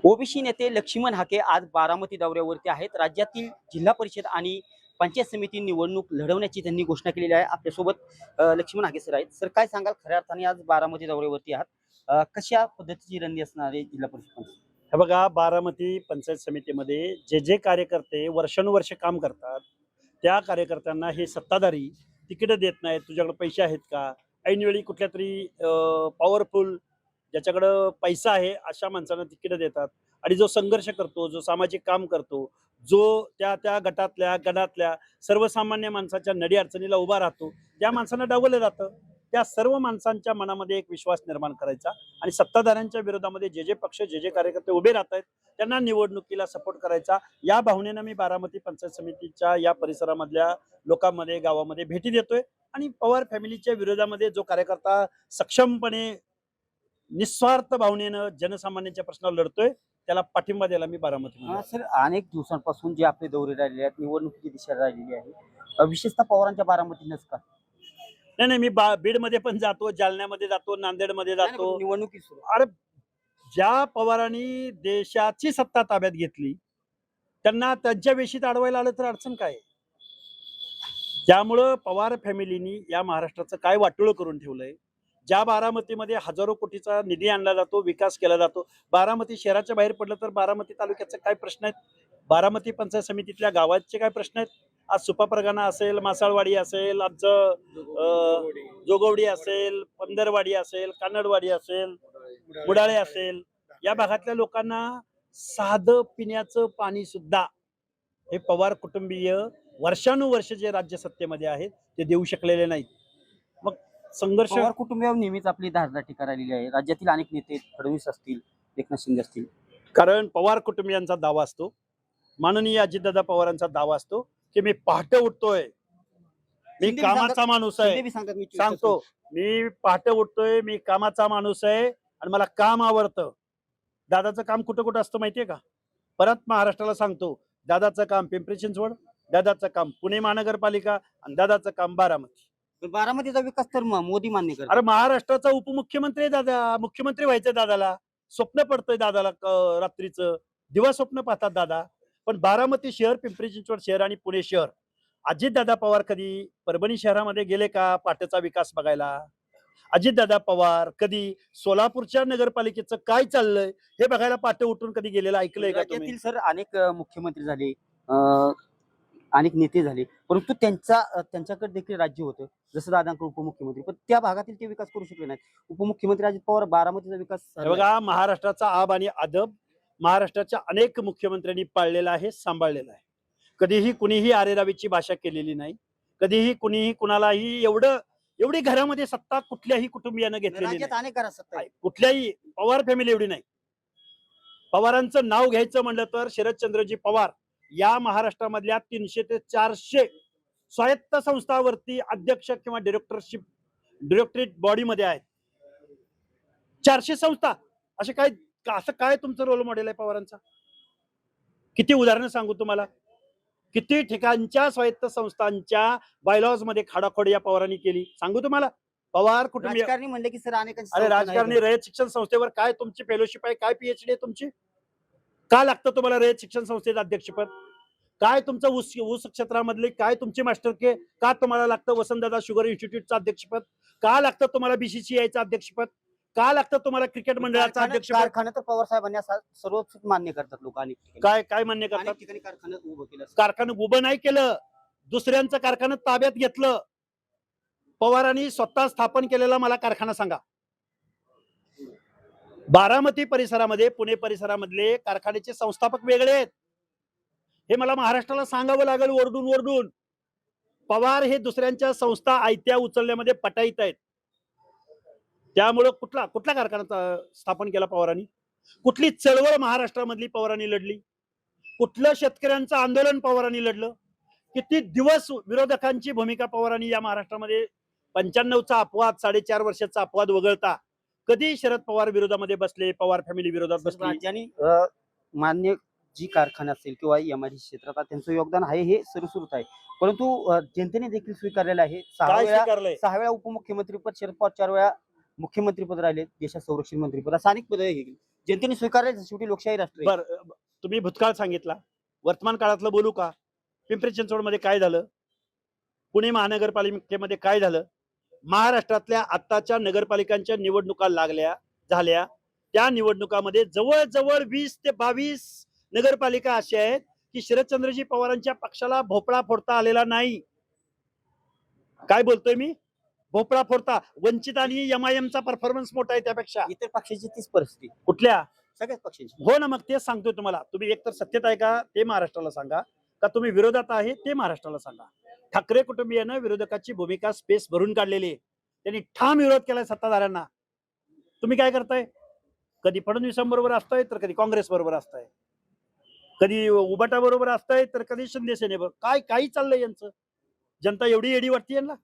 OBC नेते लक्ष्मण हाके आज बारामती दौऱ्यावरती आहेत। राज्यातील जिल्हा परिषद आणि पंचायत समिती निवडणूक लढवण्याची त्यांनी घोषणा केलेली आहे। आपल्यासोबत लक्ष्मण हाके सर आहेत। सर, काय सांगाल, खऱ्या अर्थाने आज बारामती दौऱ्यावरती आहात, कशा पद्धतीची रणनी असणार आहे जिल्हा परिषद? हे बघा, बारामती पंचायत समितीमध्ये जे जे कार्यकर्ते वर्षानुवर्ष काम करतात त्या कार्यकर्त्यांना हे सत्ताधारी तिकीट देत नाहीत. तुझ्याकडे पैसे आहेत का? ऐनवेळी कुठल्या तरी पॉवरफुल, ज्याच्याकडं पैसा आहे अशा माणसांना तिकीट देतात. आणि जो संघर्ष करतो, जो सामाजिक काम करतो, जो त्या त्या गटातल्या सर्वसामान्य माणसाच्या नडी अडचणीला उभा राहतो, त्या माणसांना डावललं जातं. त्या सर्व माणसांच्या मनामध्ये एक विश्वास निर्माण करायचा आणि सत्ताधाऱ्यांच्या विरोधामध्ये जे जे पक्ष, जे जे कार्यकर्ते उभे राहत आहेत त्यांना निवडणुकीला सपोर्ट करायचा, या भावनेनं मी बारामती पंचायत समितीच्या या परिसरामधल्या लोकांमध्ये, गावामध्ये भेटी देतोय. आणि पवार फॅमिलीच्या विरोधामध्ये जो कार्यकर्ता सक्षमपणे, निस्वार्थ भावनेनं जनसामान्यांच्या प्रश्नावर लढतोय, त्याला पाठिंबा द्यायला मी बारामती. सर, अनेक दिवसांपासून जे आपले दौरे राहिलेले आहेत, निवडणुकीची दिशा राहिलेली आहे, विशेषतः पवारांच्या बारामतीनंच का? नाही, मी बीडमध्ये पण जातो, जालन्यामध्ये जातो, नांदेडमध्ये जातो. निवडणुकी सुरू. अरे, ज्या पवारांनी देशाची सत्ता ताब्यात घेतली त्यांना त्यांच्या वेशीत अडवायला आलं तर अडचण काय आहे? त्यामुळं पवार फॅमिलीनी या महाराष्ट्राचं काय वाटोळं करून ठेवलंय. ज्या बारामतीमध्ये हजारो कोटीचा निधी आणला जातो, विकास केला जातो, बारामती शहराच्या बाहेर पडलं तर बारामती तालुक्याचे काय प्रश्न आहेत, बारामती पंचायत समितीतल्या गावाचे काय प्रश्न आहेत. आज सुपाप्रगाणा असेल, मासाळवाडी असेल, आमचं जोगवडी असेल, पंधरवाडी असेल, कानडवाडी असेल, मुडाळे असेल, या भागातल्या लोकांना साधं पिण्याचं पाणी सुद्धा हे पवार कुटुंबीय वर्षानुवर्ष जे राज्य सत्तेमध्ये आहेत ते देऊ शकलेले नाहीत. मग संघर्ष. पवार कुटुंबियावर नेहमीच आपली धारदाटी करायलेली आहे। राज्यातील अनेक नेते, फडणवीस असतील, एकनाथ शिंदे असतील, कारण पवार कुटुंबियांचा दावा असतो, माननीय अजितदादा पवारांचा दावा असतो की मी पहाटे उठतोय, मी कामाचा माणूस आहे. सांगतो, मी पहाटे उठतोय, मी कामाचा माणूस आहे आणि मला काम आवडतं. दादाचं काम कुठं कुठं असतं माहितीये का? परत महाराष्ट्राला सांगतो, दादाचं काम पिंपरी चिंचवड, दादाचं काम पुणे महानगरपालिका आणि दादाचं काम बारामती. बारामतीचा विकास तर मोदी मान्य करतात. अरे, महाराष्ट्राचा उपमुख्यमंत्री आहे दादा, मुख्यमंत्री व्हायचं दादाला. स्वप्न पडतंय दादाला, रात्रीचं दिवस स्वप्न पाहतात दादा. पण बारामती शहर, पिंपरी चिंचवड शहर आणि पुणे शहर, अजितदादा पवार कधी परभणी शहरामध्ये गेले का पाटाचा विकास बघायला? अजितदादा पवार कधी सोलापूरच्या नगरपालिकेचं काय चाललंय हे बघायला पाटे उठून कधी गेलेलं ऐकलंय का तुम्ही? राज्यातील सर अनेक मुख्यमंत्री झाले, अनेक नेते झाले, परंतु त्यांच्याकडे देखील राज्य होतं, जसं दादांकडे उपमुख्यमंत्री, पण त्या भागातील ते विकास करू शकले नाहीत. उपमुख्यमंत्री अजित पवार बारामतीचा विकास बघा, महाराष्ट्राचा आब आणि अदब महाराष्ट्राच्या अनेक मुख्यमंत्र्यांनी पाळलेला आहे, सांभाळलेला आहे. कधीही कुणीही आरेरावीची भाषा केलेली नाही. कधीही कुणीही कुणालाही एवढी घरामध्ये सत्ता कुठल्याही कुटुंबियानं घेतलेली राज्यात नाही. अनेक घरात सत्ता आहे. कुठल्याही पवार फॅमिली एवढी नाही. पवारांचं नाव घ्यायचं म्हणलं तर शरदचंद्रजी पवार या महाराष्ट्रामधल्या 300 ते 400 स्वायत्त संस्थावरती अध्यक्ष किंवा डिरेक्टरेट बॉडीमध्ये आहेत. 400 संस्था. असं काय तुमचं रोल मॉडेल आहे पवारांचा? किती उदाहरणं सांगू तुम्हाला? किती ठिकाणच्या स्वायत्त संस्थांच्या बायलॉज मध्ये खाडाखोड या पवारांनी केली सांगू तुम्हाला? पवार कुटुंबीय. राजकारणी म्हणले की सर अनेकांची अरे, संस्था नाही. राजकारणी रयत शिक्षण संस्थेवर काय तुमची फेलोशिप आहे, काय पीएचडी आहे तुमची? का लागतं तुम्हाला रयत शिक्षण संस्थेचं अध्यक्षपद? काय तुमचं ऊस क्षेत्रामधले काय तुमची मास्टर के? का तुम्हाला लागतं वसंतदादा शुगर इन्स्टिट्यूटचं अध्यक्षपद? का लागतं तुम्हाला बीसीसीआयचं अध्यक्षपद? का लागतं तुम्हाला क्रिकेट मंडळाचं अध्यक्षपद? कारखाना तर पवार साहेबांनी सर्वच मान्य करतात लोक. अनेक ठिकाणी काय मान्य करतात? अनेक ठिकाणी कारखाना उभं केलं. कारखानं उभं नाही केलं, दुसऱ्यांचं कारखानं ताब्यात घेतलं. पवारांनी स्वतः स्थापन केलेला मला कारखाना सांगा. बारामती परिसरामध्ये, पुणे परिसरामधले कारखान्याचे संस्थापक वेगळे आहेत, हे मला महाराष्ट्राला सांगावं लागेल ओरडून. पवार हे दुसऱ्यांच्या संस्था आयत्या उचलण्यामध्ये पटाईत आहेत. त्यामुळं कुठला कारखाना स्थापन केला पवारांनी? कुठली चळवळ महाराष्ट्रामधली पवारांनी लढली? कुठलं शेतकऱ्यांचं आंदोलन पवारांनी लढलं? किती दिवस विरोधकांची भूमिका पवारांनी या महाराष्ट्रामध्ये 95चा अपवाद, 4.5 वर्षाचा अपवाद वगळता कधी शरद पवार विरोधामध्ये बसले, पवार फॅमिली विरोधात बसले? राज्यांनी मान्य जी कारखाना असेल किंवा एमआयडीसी क्षेत्रात त्यांचं योगदान आहे हे सुरूच आहे, परंतु जनतेने देखील स्वीकारलेलं आहे. 6 वेळा उपमुख्यमंत्री पद शरद पवार, 4 वेळा मुख्यमंत्री पद राहिले, देशात संरक्षण मंत्री पद, असा अनेक पद जनतेने स्वीकारले, शेवटी लोकशाही राष्ट्र आहे. बर, तुम्ही भूतकाळ सांगितला, वर्तमान काळातलं बोलू का? पिंपरी चिंचवडमध्ये काय झालं, पुणे महानगरपालिकेमध्ये काय झालं, महाराष्ट्रातल्या आत्ताच्या नगरपालिकांच्या निवडणुका झाल्या, त्या निवडणुकामध्ये जवळजवळ 20 ते 22 नगरपालिका अशा आहेत की शरदचंद्रजी पवारांच्या पक्षाला भोपळा फोडता आलेला नाही. काय बोलतोय मी? भोपळा फोडता. वंचित आणि MIMचा परफॉर्मन्स मोठा आहे त्यापेक्षा. इतर पक्षाची तीच परिस्थिती, कुठल्या? सगळ्याच पक्षाची. हो ना, मग तेच सांगतोय तुम्हाला. तुम्ही एकतर सत्तेत आहे का ते महाराष्ट्राला सांगा, का तुम्ही विरोधात आहे ते महाराष्ट्राला सांगा. ठाकरे कुटुंबियानं विरोधकाची भूमिका स्पेस भरून काढलेली आहे. त्यांनी ठाम विरोध केलाय सत्ताधाऱ्यांना. तुम्ही काय करताय? कधी फडणवीसांबरोबर असताय तर कधी काँग्रेस बरोबर असताय, कधी उबाटा बरोबर असताय तर कधी शिंदे सेनेबरोबर. काय काही चाललंय यांचं? जनता एवढी एडी वाटते यांना?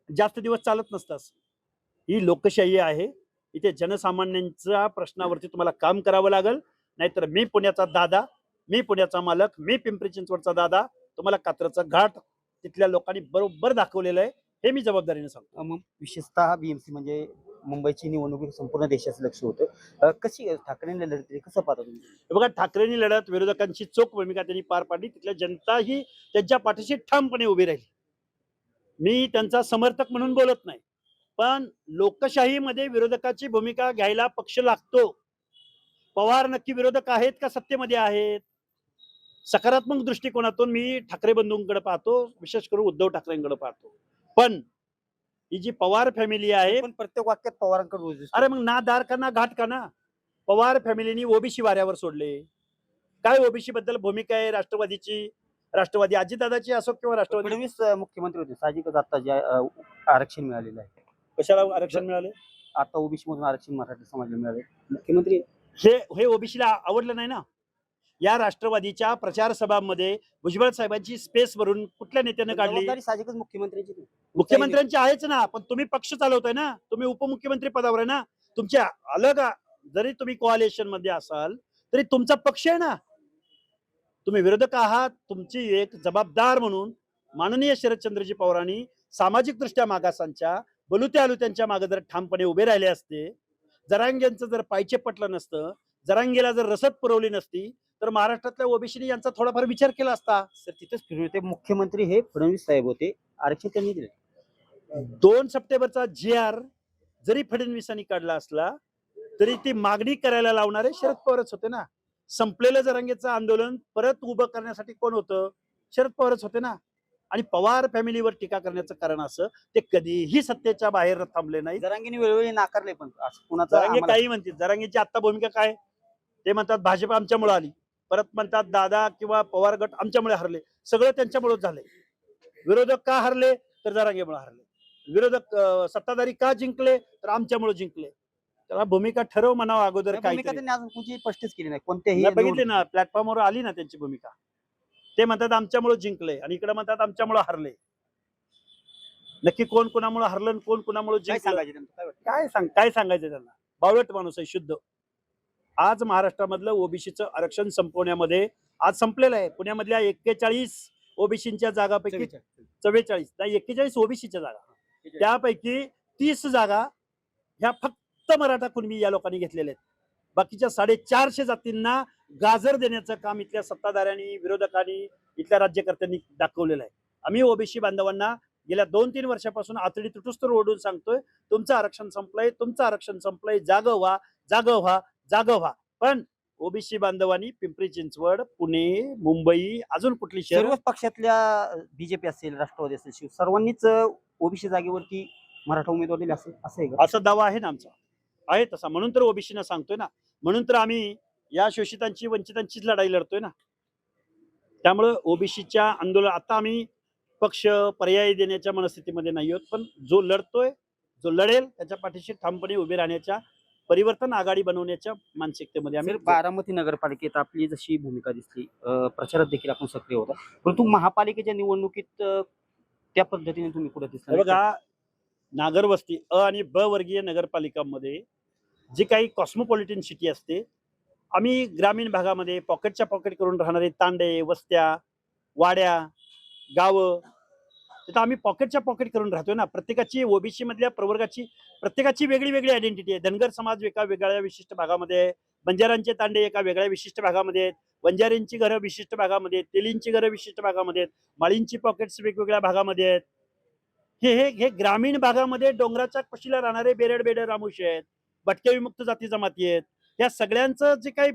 जास्त दिवस चालत नसतं. ही लोकशाही आहे. इथे जनसामान्यांच्या प्रश्नावरती तुम्हाला काम करावं लागेल. नाहीतर मी पुण्याचा दादा, मी पुण्याचा मालक, मी पिंपरी चिंचवडचा दादा, तुम्हाला कात्रचं घाट तिथल्या लोकांनी बरोबर दाखवलेलं आहे. हे मी जबाबदारीने सांगतो. मग विशेषतः BMC म्हणजे मुंबईची निवडणूक संपूर्ण देशाचं लक्ष होतं. कशी ठाकरेंनी लढत दिली, कसं पाहता तुम्ही? हे बघा, ठाकरेंनी लढत विरोधकांची चोख भूमिका त्यांनी पार पाडली. तिथल्या जनता ही त्यांच्या पाठीशी ठामपणे उभी राहिली. मी त्यांचा समर्थक म्हणून बोलत नाही, पण लोकशाहीमध्ये विरोधकाची भूमिका घ्यायला पक्ष लागतो. पवार नक्की विरोधक आहेत का सत्तेमध्ये आहेत? सकारात्मक दृष्टिकोनातून मी ठाकरे बंधूंकडे पाहतो, विशेष करून उद्धव ठाकरेंकडे पाहतो. पण ही जी पवार फॅमिली आहे, पण प्रत्येक वाक्यात पवारांकडे रोज दिसतो. अरे मग ना दार का ना घाट का ना. पवार फॅमिलीनी ओबीसी वाऱ्यावर सोडले. काय ओबीसी बद्दल भूमिका आहे राष्ट्रवादीची? राष्ट्रवादी अजितदादाची असो किंवा राष्ट्रवादी. फडणवीस मुख्यमंत्री होते, साहजिकच आता जे आरक्षण मिळालेलं आहे, कशाला आरक्षण मिळाले? आता ओबीसी मधून आरक्षण मराठा समाजाला मिळाले. मुख्यमंत्री हे ओबीसीला आवडलं नाही ना. या राष्ट्रवादीच्या प्रचार सभांमध्ये भुजबळ साहेबांची स्पेस भरून कुठल्या नेत्याने काढली? जबाबदारी साहजिकच मुख्यमंत्र्यांची नाही. मुख्यमंत्र्यांची आहेच ना, पण तुम्ही पक्ष चालवताय ना, तुम्ही उपमुख्यमंत्री पदावर आहे ना. तुमच्या अलग, जरी तुम्ही कोअलिशन मध्ये असाल तरी तुमचा पक्ष आहे ना. तुम्ही विरोधक आहात. तुमची एक जबाबदार म्हणून माननीय शरदचंद्रजी पवारांनी सामाजिक दृष्ट्या मागासांच्या बलुत्या अलुत्यांच्या मागे जर ठामपणे उभे राहिले असते, जरांगेंचं जर पायचे पटलं नसतं, जरांगेला जर रसद पुरवली नसती, तर महाराष्ट्रातल्या ओबीसीने यांचा थोडाफार विचार केला असता. सर तिथेच फिरून येते, मुख्यमंत्री हे फडणवीस साहेब होते, आरक्षण त्यांनी दिले. 2 सप्टेंबरचा GR जरी फडणवीसांनी काढला असला तरी ती मागणी करायला लावणारे शरद पवारच होते ना. संपलेलं जरांगेचं आंदोलन परत उभं करण्यासाठी कोण होतं? शरद पवारच होते ना. आणि पवार फॅमिलीवर टीका करण्याचं कारण असं, ते कधीही सत्तेच्या बाहेर थांबले नाही. जरांगेने वेळोवेळी नाकारले, पण असं कुणाचं जरांगे आम्हाला- काही म्हणतील. जरांगेची आता भूमिका काय? ते म्हणतात भाजप आमच्यामुळे आली, परत म्हणतात दादा किंवा पवार गट आमच्यामुळे हरले. सगळं त्यांच्यामुळेच झालंय. विरोधक का हरले? तर जरांगेमुळे हरले. विरोधक सत्ताधारी का जिंकले? तर आमच्यामुळे जिंकले. त्याला भूमिका ठरव म्हणावं अगोदर. भूमिका काय त्यांनी अजून कोणती स्पष्टच केली नाही कोणत्याही बघितले ना, प्लॅटफॉर्मवर आली ना त्यांची भूमिका. ते म्हणतात आमच्यामुळे जिंकले आणि इकडे म्हणतात आमच्यामुळे हरले. नक्की कोण कुणामुळे हरलं आणि कोण कुणामुळे काय जिंकलं? सांगायचं त्यांचं? काय वाटतं? काय सांगायचं त्यांना? बावळट माणूस आहे शुद्ध. आज महाराष्ट्रामधलं ओबीसीचं आरक्षण संपवण्यामध्ये आज संपलेलं आहे. पुण्यामधल्या 41 ओबीसीच्या जागापैकी 44 नाही 41 ओबीसीच्या जागा, त्यापैकी 30 जागा ह्या फक्त मराठा कुणबी या लोकांनी घेतलेल्या आहेत. बाकीच्या 450 जातींना गाजर देण्याचं काम इथल्या सत्ताधाऱ्यांनी, विरोधकांनी, इथल्या राज्यकर्त्यांनी दाखवलेलं आहे. आम्ही ओबीसी बांधवांना गेल्या 2-3 वर्षापासून आतडी तुटुस्तर ओढून सांगतोय, तुमचं आरक्षण संपलंय, तुमचं आरक्षण संपलंय, जागं व्हा, जागं व्हा, जागं व्हा. पण ओबीसी बांधवांनी पिंपरी चिंचवड, पुणे, मुंबई, अजून कुठली शहर, सर्वच पक्षातल्या बीजेपी असेल, राष्ट्रवादी असेल, शिव सर्वांनीच ओबीसी जागेवरती मराठा उमेदवार दिले असेल, असं आहे का? असा दावा आहे ना आमचा, आहे तसा. म्हणून तर ओबीसीना सांगतोय ना, म्हणून तर आम्ही या शोषितांची, वंचितांचीच लढाई लढतोय ना. त्यामुळे ओबीसीच्या आंदोलन आता आम्ही पक्ष पर्याय देण्याच्या मनस्थितीमध्ये नाही आहोत, पण जो लढतोय, जो लढेल त्याच्या पाठीशी ठामपणे उभे राहण्याच्या, परिवर्तन आघाडी बनवण्याच्या मानसिकतेमध्ये आम्ही. बारामती नगरपालिकेत आपली जशी भूमिका दिसली, प्रचारात देखील आपण सक्रिय होता, परंतु महापालिकेच्या निवडणुकीत त्या पद्धतीने तुम्ही कुठे दिसला? बघा, नागरवस्ती अ आणि ब वर्गीय नगरपालिकांमध्ये जी काही कॉस्मोपॉलिटन सिटी असते, आम्ही ग्रामीण भागामध्ये पॉकेटच्या पॉकेट करून राहणारे तांडे, वस्त्या, वाड्या, गावं, तिथं आम्ही पॉकेटच्या पॉकेट करून राहतोय ना. प्रत्येकाची ओबीसी मधल्या प्रवर्गाची प्रत्येकाची वेगळी वेगळी आयडेंटिटी आहे. धनगर समाज एका वेगळ्या विशिष्ट भागामध्ये आहे, बंजारांचे तांडे एका वेगळ्या विशिष्ट भागामध्ये आहेत, वंजारींची घरं विशिष्ट भागामध्ये आहेत, तेलींची घरं विशिष्ट भागामध्ये आहेत, माळींची पॉकेट्स वेगवेगळ्या भागामध्ये आहेत. हे ग्रामीण भागामध्ये डोंगराच्या कशीला राहणारे बेरड बेडर रामुशी आहेत, भटके विमुक्त जाती जमाती आहेत. या सगळ्यांचं जे काही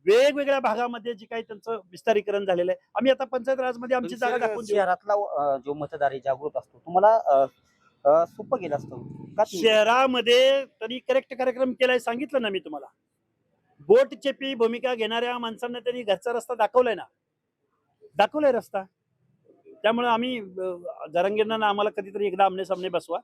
वेगवेगळ्या भागामध्ये जे काही त्यांचं विस्तारीकरण झालेलं आहे, आम्ही आता पंचायत राजमध्ये आमची जागा दाखवून देऊ. शहरातला जो मतदार आहे जागृत असतो तुम्हाला सोपं गेलं असतं का ते? शहरामध्ये त्यांनी करेक्ट कार्यक्रम केलाय सांगितलं ना मी तुम्हाला. बोट चेपी भूमिका घेणाऱ्या माणसांना त्यांनी घरचा रस्ता दाखवलाय रस्ता. त्यामुळे आम्ही जरांगेंना आम्हाला कधीतरी एकदा आमने सामने बसवा,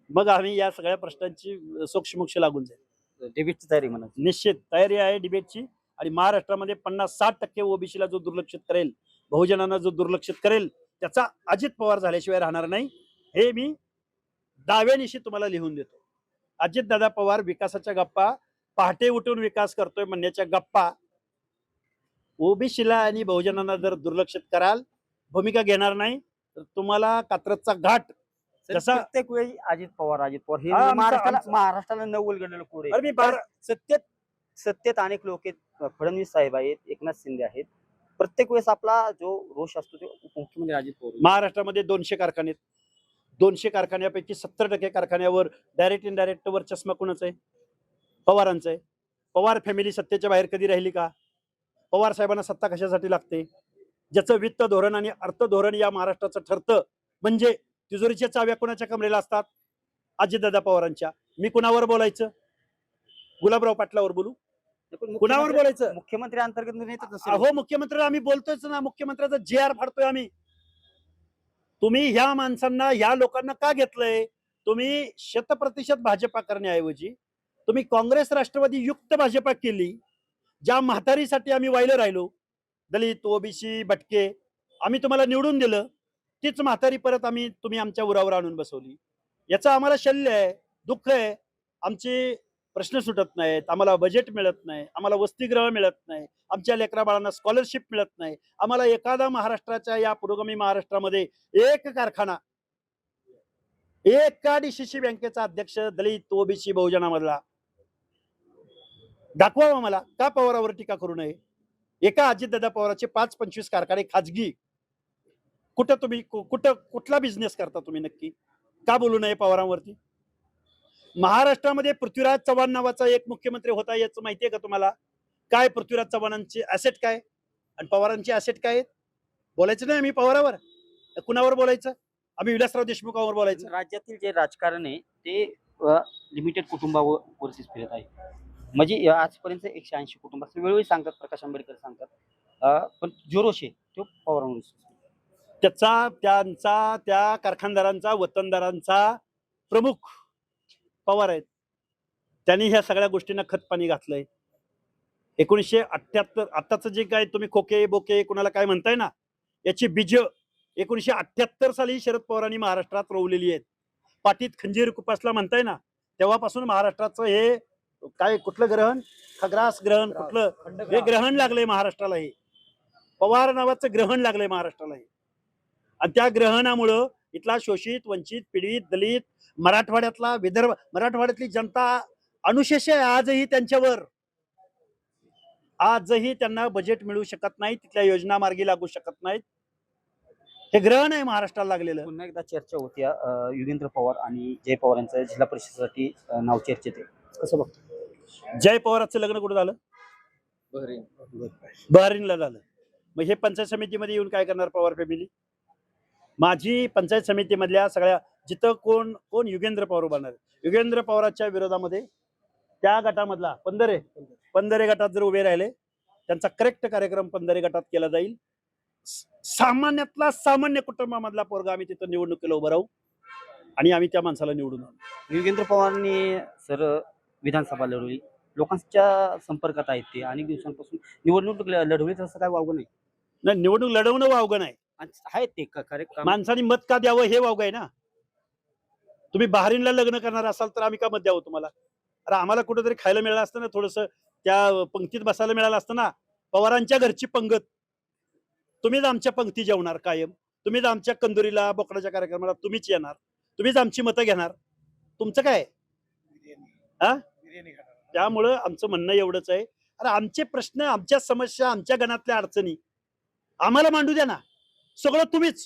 मग आम्ही या सगळ्या प्रश्नांची सोक्षमोक्ष लागून जाईल. डिबेटची तयारी म्हणा. निश्चित तयारी आहे डिबेटची. आणि महाराष्ट्रामध्ये 50-60% ओबीसीला जो दुर्लक्षित करेल, बहुजनांना जो दुर्लक्षित करेल, त्याचा अजित पवार झाल्याशिवाय राहणार नाही, हे मी दाव्यानिशी तुम्हाला लिहून देतो. अजितदादा पवार विकासाच्या गप्पा, पहाटे उठून विकास करतोय म्हणण्याच्या गप्पा, ओबीसीला आणि बहुजनांना जर दुर्लक्षित कराल, भूमिका घेणार नाही, तर तुम्हाला कात्रजचा घाट जसा प्रत्येक वेळी अजित पवार हे हा, महाराष्ट्राला न उलगडलेलं कोड आहे. अरे मी बारा- सत्तेत अनेक लोक आहेत, फडणवीस साहेब आहेत, एकनाथ शिंदे आहेत. प्रत्येक वेळेस आपला जो रोष असतो तो उपमुख्यमंत्री अजित पवार. महाराष्ट्रामध्ये 200 कारखाने आहेत. 200 कारखान्यापैकी 70% कारखान्यावर डायरेक्ट इनडायरेक्ट वर चष्मा कोणाचा आहे? पवारांचा आहे. पवार फॅमिली सत्तेच्या बाहेर कधी राहिली का? पवार साहेबांना सत्ता कशासाठी लागते? ज्याचं वित्त धोरण आणि अर्थ धोरण या महाराष्ट्राचं ठरतं, म्हणजे तिजोरीच्या चाव्या कोणाच्या कमरेला असतात? अजितदादा पवारांच्या. मी कुणावर बोलायचं? गुलाबराव पाटलावर बोलू? कुणावर बोलायचं? मुख्यमंत्री अंतर्गत निर्णय तर नसेल. अहो, मुख्यमंत्री आम्ही बोलतोयच ना, मुख्यमंत्र्याचा JR फाडतोय आम्ही. तुम्ही ह्या माणसांना, ह्या लोकांना का घेतलंय? तुम्ही 100% भाजपा करण्याऐवजी तुम्ही काँग्रेस राष्ट्रवादी युक्त भाजपा केली. ज्या म्हातारीसाठी आम्ही वाहिलं राहिलो, दलित, ओबीसी, भटके, आम्ही तुम्हाला निवडून दिलं, तीच म्हातारी परत तुम्ही आमच्या उरावर आणून बसवली. याचं आम्हाला शल्य आहे, दुःख आहे. आमचे प्रश्न सुटत नाहीत, आम्हाला बजेट मिळत नाही, आम्हाला वसतिगृह मिळत नाही, आमच्या लेकरा बाळांना स्कॉलरशिप मिळत नाही. आम्हाला एखादा महाराष्ट्राच्या या पुरोगामी महाराष्ट्रामध्ये एक कारखाना, एका DCC बँकेचा अध्यक्ष दलित, ओबीसी, बहुजनामधला दाखवा मला. का पवारावर टीका करू नये? एका अजितदादा पवाराचे 5-25 कारखाने खाजगी. कुठला बिझनेस करता तुम्ही नक्की? का बोलू नये पवारांवरती? महाराष्ट्रामध्ये पृथ्वीराज चव्हाण नावाचा एक मुख्यमंत्री होता, याचं माहितीये का तुम्हाला? काय पृथ्वीराज चव्हाणांचे ऍसेट काय आणि पवारांचे ऍसेट काय आहेत? बोलायचं नाही आम्ही पवारावर. कुणावर बोलायचं? आम्ही विलासराव देशमुखावर बोलायचं. राज्यातील जे राजकारण आहे ते लिमिटेड कुटुंबावरतीच फिरत आहे. म्हणजे आजपर्यंत 180 कुटुंब असं वेळोवेळी सांगतात, प्रकाश आंबेडकर सांगतात, पण जो रोष आहे तो पवारांवर. त्यांचा त्या कारखानदारांचा, वतनदारांचा प्रमुख पवार आहेत. त्यांनी ह्या सगळ्या गोष्टींना खतपाणी घातलंय. 1978 आताच जे काय तुम्ही खोके बोके कुणाला काय म्हणताय ना, याची बीज 1978 साली शरद पवारांनी महाराष्ट्रात रोवलेली आहेत. पाठीत खंजीर कुपासला म्हणताय ना, तेव्हापासून महाराष्ट्राचं हे काय कुठलं ग्रहण, खग्रास ग्रहण, कुठलं हे ग्रहण लागलंय महाराष्ट्राला. हे पवार नावाचं ग्रहण लागलंय महाराष्ट्राला. हे आणि त्या ग्रहणामुळं इथला शोषित, वंचित, पीडित, दलित, मराठवाड्यातला, विदर्भ, मराठवाड्यातली जनता अनुशेष आहे आजही त्यांच्यावर. आजही त्यांना बजेट मिळू शकत नाही, तिथल्या योजना मार्गी लागू शकत नाहीत. हे ग्रहण आहे महाराष्ट्राला लागलेलं. पुन्हा एकदा चर्चा होती योगेंद्र पवार आणि जय पवार यांचं जिल्हा परिषदेसाठी नाव चर्चेत आहे. कसं बघतो? जय पवारांचं लग्न कुठं झालं? बहरीनला झालं. मग हे पंचायत समितीमध्ये येऊन काय करणार पवार फॅमिली? माझी पंचायत समितीमधल्या सगळ्या जिथं कोण युगेंद्र पवार उभारणार, युगेंद्र पवारांच्या विरोधामध्ये त्या गटामधला पंधरे गटात जर उभे राहिले, त्यांचा करेक्ट कार्यक्रम 15 गटात केला जाईल. सामान्यातला सामान्य कुटुंबामधला पोरगा आम्ही तिथं निवडणुकीला उभं राहू आणि आम्ही त्या माणसाला निवडून आणू. योगेंद्र पवारांनी सर विधानसभा लढवली, लोकांच्या संपर्कात आहेत ते, अनेक दिवसांपासून निवडणूक लढवली, तसं काय वावगं नाही. निवडणूक लढवणं वावगं नाही, आहेत ते कार्यक्रम. माणसाने मत का द्यावं हे वावगं आहे ना. तुम्ही बहरीनला लग्न करणार असाल तर आम्ही का मत द्यावं तुम्हाला? अरे आम्हाला कुठेतरी खायला मिळालं असतं ना, थोडंसं त्या पंक्तीत बसायला मिळालं असतं ना. पवारांच्या घरची पंगत, तुम्हीच आमच्या पंक्ती जेवणार कायम, तुम्हीच आमच्या कंदुरीला, बोकडाच्या कार्यक्रमाला तुम्हीच येणार, तुम्हीच आमची मतं घेणार. तुमचं काय? त्यामुळं आमचं म्हणणं एवढंच आहे, अरे आमचे प्रश्न, आमच्या समस्या, आमच्या गणातल्या अडचणी आम्हाला मांडू द्या ना. सगळं तुम्हीच,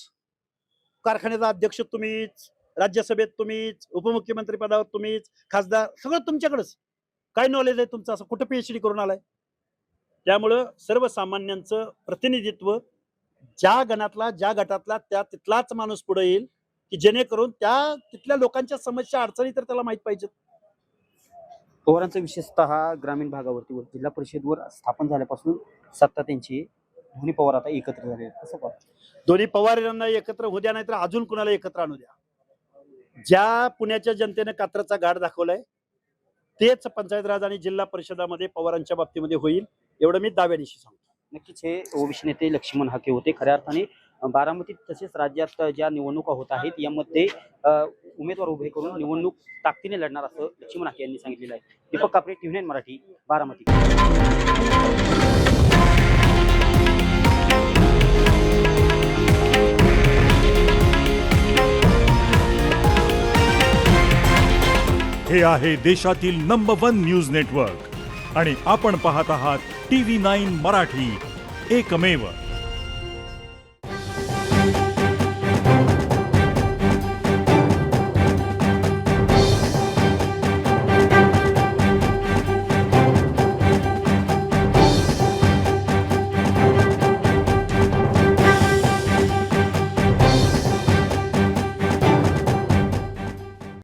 कारखान्याचा अध्यक्ष तुम्हीच, राज्यसभेत तुम्हीच, उपमुख्यमंत्री पदावर तुम्हीच, खासदार, सगळं तुमच्याकडेच. काय नॉलेज आहे तुमचं? असं कुठं PhD करून आलाय? त्यामुळं सर्वसामान्यांचं प्रतिनिधित्व, ज्या गणातला, ज्या गटातला त्या तिथलाच माणूस पुढे येईल, की जेणेकरून त्या तिथल्या लोकांच्या समस्या, अडचणी तर त्याला माहित पाहिजेत. पवारांचं विशेषतः ग्रामीण भागावरती व जिल्हा परिषदवर स्थापन झाल्यापासून सत्ता त्यांची, दोन्ही पवार आता एकत्र झाले आहेत. कसं पाहता? दोन्ही पवार यांना एकत्र होऊ द्या, नाही तर अजून कुणाला एकत्र आणू द्या. ज्या पुण्याच्या जनतेने कात्रचा घाट दाखवलाय तेच पंचायत राज आणि जिल्हा परिषदामध्ये पवारांच्या बाबतीमध्ये होईल, एवढं मी दाव्यानिशी सांगतो. नक्कीच हे ओबीसी नेते लक्ष्मण हाके होते. खऱ्या अर्थाने बारामतीत तसेच राज्यात ज्या निवडणुका होत आहेत यामध्ये उमेदवार उभे करून निवडणूक ताकदीने लढणार असं लक्ष्मण हाके यांनी सांगितलेलं आहे. दीपक कापरे, TV9 मराठी, बारामती. हे आहे देशातील नंबर 1 न्यूज नेटवर्क आणि आपण पाहत आहात TV9 मराठी, एकमेव.